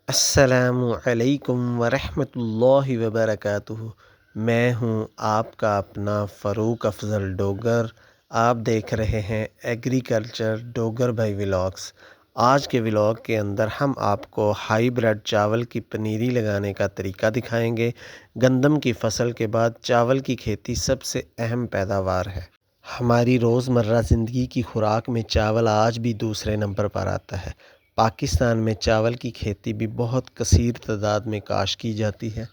السلام علیکم ورحمۃ اللہ وبرکاتہ۔ میں ہوں آپ کا اپنا فاروق افضل ڈوگر۔ آپ دیکھ رہے ہیں ایگریکلچر ڈوگر بھائی ولاگس۔ آج کے ولاگ کے اندر ہم آپ کو ہائی بریڈ چاول کی پنیری لگانے کا طریقہ دکھائیں گے۔ گندم کی فصل کے بعد چاول کی کھیتی سب سے اہم پیداوار ہے۔ ہماری روزمرہ زندگی کی خوراک میں چاول آج بھی دوسرے نمبر پر آتا ہے۔ پاکستان میں چاول کی کھیتی بھی بہت کثیر تعداد میں کاشت کی جاتی ہے۔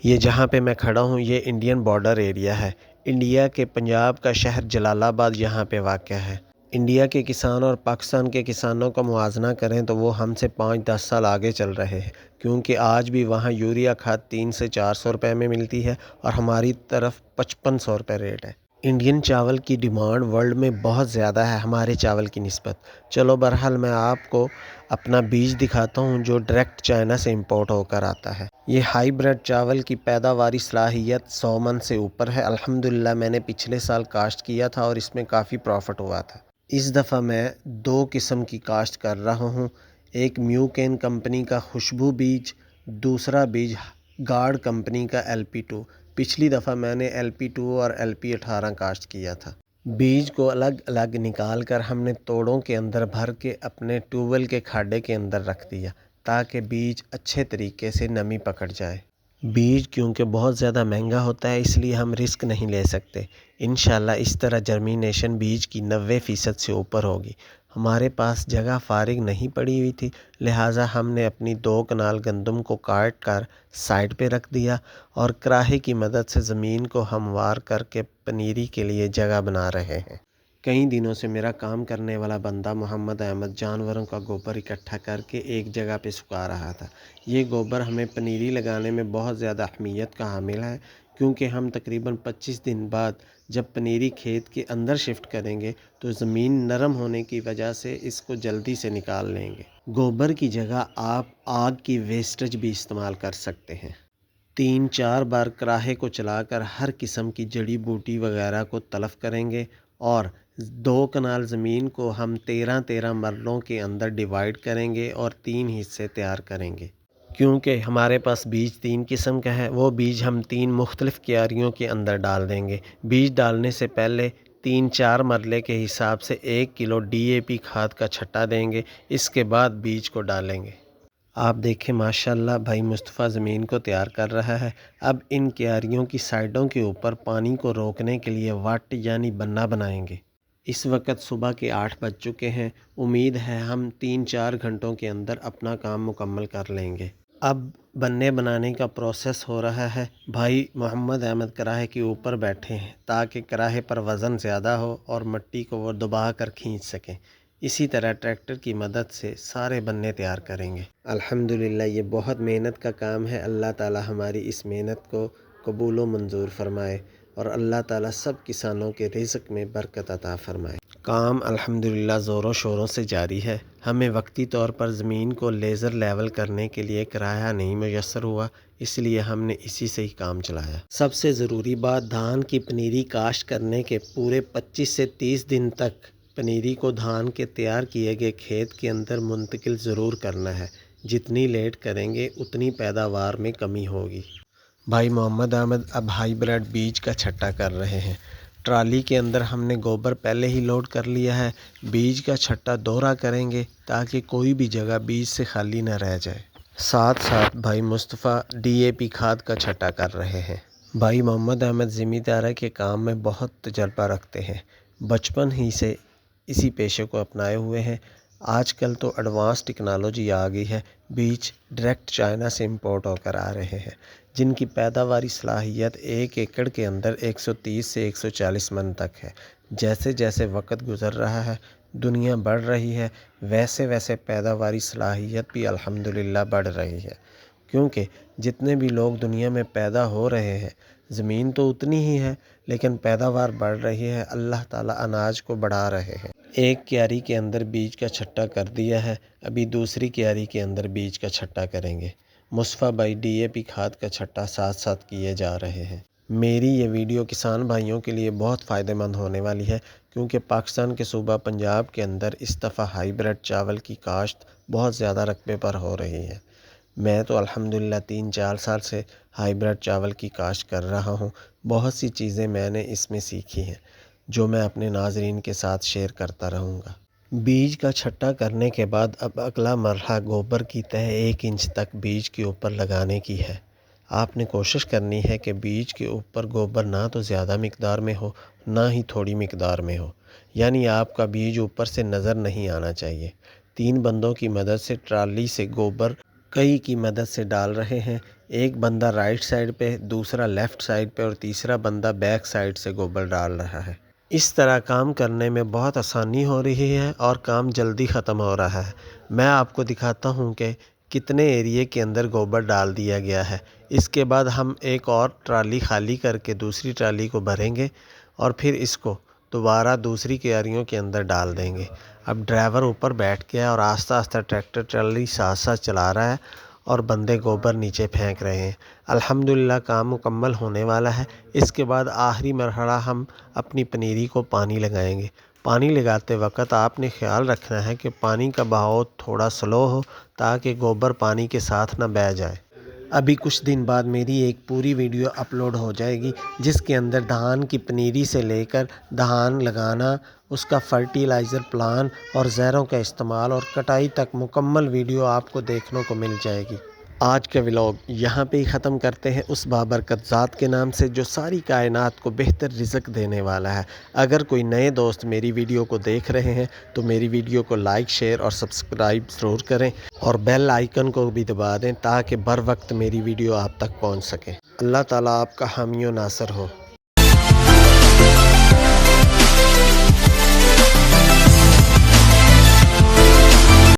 یہ جہاں پہ میں کھڑا ہوں یہ انڈین بارڈر ایریا ہے۔ انڈیا کے پنجاب کا شہر جلال آباد یہاں پہ واقع ہے۔ انڈیا کے کسان اور پاکستان کے کسانوں کا موازنہ کریں تو وہ ہم سے 5-10 سال آگے چل رہے ہیں، کیونکہ آج بھی وہاں یوریا کھاد 300 سے 400 روپے میں ملتی ہے اور ہماری طرف 5500 روپے ریٹ ہے۔ انڈین چاول کی ڈیمانڈ ورلڈ میں بہت زیادہ ہے ہمارے چاول کی نسبت۔ چلو بہرحال میں آپ کو اپنا بیج دکھاتا ہوں جو ڈائریکٹ چائنا سے امپورٹ ہو کر آتا ہے۔ یہ ہائی بریڈ چاول کی پیداواری صلاحیت 100 من سے اوپر ہے۔ الحمدللہ میں نے پچھلے سال کاشت کیا تھا اور اس میں کافی پروفٹ ہوا تھا۔ اس دفعہ میں 2 قسم کی کاشت کر رہا ہوں، ایک میوکین کمپنی کا خوشبو بیج، دوسرا بیج گارڈ کمپنی کا LP2۔ پچھلی دفعہ میں نے LP2 اور LP18 کاشت کیا تھا۔ بیج کو الگ الگ نکال کر ہم نے توڑوں کے اندر بھر کے اپنے ٹیوب ویل کے کھاڈے کے اندر رکھ دیا تاکہ بیج اچھے طریقے سے نمی پکڑ جائے۔ بیج کیونکہ بہت زیادہ مہنگا ہوتا ہے اس لیے ہم رسک نہیں لے سکتے۔ انشاءاللہ اس طرح جرمینیشن بیج کی 90% سے اوپر ہوگی۔ ہمارے پاس جگہ فارغ نہیں پڑی ہوئی تھی، لہٰذا ہم نے اپنی 2 کنال گندم کو کاٹ کر سائڈ پہ رکھ دیا اور کراہی کی مدد سے زمین کو ہموار کر کے پنیری کے لیے جگہ بنا رہے ہیں۔ کئی دنوں سے میرا کام کرنے والا بندہ محمد احمد جانوروں کا گوبر اکٹھا کر کے ایک جگہ پہ سکھا رہا تھا۔ یہ گوبر ہمیں پنیری لگانے میں بہت زیادہ اہمیت کا حامل ہے، کیونکہ ہم تقریباً 25 دن بعد جب پنیری کھیت کے اندر شفٹ کریں گے تو زمین نرم ہونے کی وجہ سے اس کو جلدی سے نکال لیں گے۔ گوبر کی جگہ آپ آگ کی ویسٹیج بھی استعمال کر سکتے ہیں۔ 3-4 بار کراہے کو چلا کر ہر قسم کی جڑی بوٹی وغیرہ کو تلف کریں گے اور 2 کنال زمین کو ہم 13 مرلوں کے اندر ڈیوائیڈ کریں گے اور 3 حصے تیار کریں گے۔ کیونکہ ہمارے پاس بیج 3 قسم کا ہے، وہ بیج ہم 3 مختلف کیاریوں کے اندر ڈال دیں گے۔ بیج ڈالنے سے پہلے 3-4 مرلے کے حساب سے 1 کلو DAP کھاد کا چھٹا دیں گے، اس کے بعد بیج کو ڈالیں گے۔ آپ دیکھیں ماشاءاللہ بھائی مصطفیٰ زمین کو تیار کر رہا ہے۔ اب ان کیاریوں کی سائڈوں کے اوپر پانی کو روکنے کے لیے وٹ یعنی بنہ بنائیں گے۔ اس وقت صبح کے 8 بج چکے ہیں، امید ہے ہم 3-4 گھنٹوں کے اندر اپنا کام مکمل کر لیں گے۔ اب بننے بنانے کا پروسیس ہو رہا ہے۔ بھائی محمد احمد کراہے کے اوپر بیٹھے ہیں تاکہ کراہے پر وزن زیادہ ہو اور مٹی کو وہ دبا کر کھینچ سکیں۔ اسی طرح ٹریکٹر کی مدد سے سارے بننے تیار کریں گے۔ الحمدللہ یہ بہت محنت کا کام ہے۔ اللہ تعالی ہماری اس محنت کو قبول و منظور فرمائے اور اللہ تعالی سب کسانوں کے رزق میں برکت عطا فرمائے۔ کام الحمدللہ زور و شوروں سے جاری ہے۔ ہمیں وقتی طور پر زمین کو لیزر لیول کرنے کے لیے کرایہ نہیں میسر ہوا، اس لیے ہم نے اسی سے ہی کام چلایا۔ سب سے ضروری بات دھان کی پنیری کاشت کرنے کے پورے 25 سے 30 دن تک پنیری کو دھان کے تیار کیے گئے کھیت کے اندر منتقل ضرور کرنا ہے۔ جتنی لیٹ کریں گے اتنی پیداوار میں کمی ہوگی۔ بھائی محمد احمد اب ہائی بریڈ بیج کا چھٹا کر رہے ہیں۔ ٹرالی کے اندر ہم نے گوبر پہلے ہی لوڈ کر لیا ہے۔ بیج کا چھٹا دوہرا کریں گے تاکہ کوئی بھی جگہ بیج سے خالی نہ رہ جائے۔ ساتھ ساتھ بھائی مصطفیٰ DAP کھاد کا چھٹا کر رہے ہیں۔ بھائی محمد احمد زمینداری کے کام میں بہت تجربہ رکھتے ہیں، بچپن ہی سے اسی پیشے کو اپنائے ہوئے ہیں۔ آج کل تو ایڈوانس ٹیکنالوجی آ گئی ہے، بیج ڈائریکٹ چائنا سے امپورٹ ہو کر آ رہے ہیں جن کی پیداواری صلاحیت 1 ایکڑ کے اندر 130 سے 140 من تک ہے۔ جیسے جیسے وقت گزر رہا ہے، دنیا بڑھ رہی ہے، ویسے ویسے پیداواری صلاحیت بھی الحمدللہ بڑھ رہی ہے، کیونکہ جتنے بھی لوگ دنیا میں پیدا ہو رہے ہیں، زمین تو اتنی ہی ہے لیکن پیداوار بڑھ رہی ہے۔ اللہ تعالیٰ اناج کو بڑھا رہے ہیں۔ ایک کیاری کے اندر بیج کا چھٹا کر دیا ہے، ابھی دوسری کیاری کے اندر بیج کا چھٹا کریں گے۔ مصطفیٰ بھائی DAP کھاد کا چھٹا ساتھ ساتھ کیے جا رہے ہیں۔ میری یہ ویڈیو کسان بھائیوں کے لیے بہت فائدہ مند ہونے والی ہے، کیونکہ پاکستان کے صوبہ پنجاب کے اندر اس دفعہ ہائی بریڈ چاول کی کاشت بہت زیادہ رقبے پر ہو رہی ہے۔ میں تو الحمدللہ 3-4 سال سے ہائیبرڈ چاول کی کاشت کر رہا ہوں۔ بہت سی چیزیں میں نے اس میں سیکھی ہیں جو میں اپنے ناظرین کے ساتھ شیئر کرتا رہوں گا۔ بیج کا چھٹا کرنے کے بعد اب اگلا مرحلہ گوبر کی تہ 1 انچ تک بیج کے اوپر لگانے کی ہے۔ آپ نے کوشش کرنی ہے کہ بیج کے اوپر گوبر نہ تو زیادہ مقدار میں ہو نہ ہی تھوڑی مقدار میں ہو، یعنی آپ کا بیج اوپر سے نظر نہیں آنا چاہیے۔ 3 بندوں کی مدد سے ٹرالی سے گوبر کئی کی مدد سے ڈال رہے ہیں۔ ایک بندہ رائٹ سائڈ پہ، دوسرا لیفٹ سائڈ پہ اور تیسرا بندہ بیک سائڈ سے گوبر ڈال رہا ہے۔ اس طرح کام کرنے میں بہت آسانی ہو رہی ہے اور کام جلدی ختم ہو رہا ہے۔ میں آپ کو دکھاتا ہوں کہ کتنے ایریے کے اندر گوبر ڈال دیا گیا ہے۔ اس کے بعد ہم ایک اور ٹرالی خالی کر کے دوسری ٹرالی کو بھریں گے اور پھر اس کو دوبارہ دوسری کیاریوں کے اندر ڈال دیں گے۔ اب ڈرائیور اوپر بیٹھ گیا ہے اور آہستہ آہستہ ٹریکٹر ٹرالی ساتھ ساتھ چلا رہا ہے اور بندے گوبر نیچے پھینک رہے ہیں۔ الحمدللہ کام مکمل ہونے والا ہے۔ اس کے بعد آخری مرحلہ ہم اپنی پنیری کو پانی لگائیں گے۔ پانی لگاتے وقت آپ نے خیال رکھنا ہے کہ پانی کا بہاؤ تھوڑا سلو ہو تاکہ گوبر پانی کے ساتھ نہ بہہ جائے۔ ابھی کچھ دن بعد میری ایک پوری ویڈیو اپلوڈ ہو جائے گی جس کے اندر دھان کی پنیری سے لے کر دھان لگانا، اس کا فرٹیلائزر پلان اور زہروں کا استعمال اور کٹائی تک مکمل ویڈیو آپ کو دیکھنے کو مل جائے گی۔ آج کا ولاگ یہاں پہ ہی ختم کرتے ہیں اس بابرکت ذات کے نام سے جو ساری کائنات کو بہتر رزق دینے والا ہے۔ اگر کوئی نئے دوست میری ویڈیو کو دیکھ رہے ہیں تو میری ویڈیو کو لائک، شیئر اور سبسکرائب ضرور کریں اور بیل آئیکن کو بھی دبا دیں تاکہ بر وقت میری ویڈیو آپ تک پہنچ سکے۔ اللہ تعالیٰ آپ کا حامی و ناصر ہو۔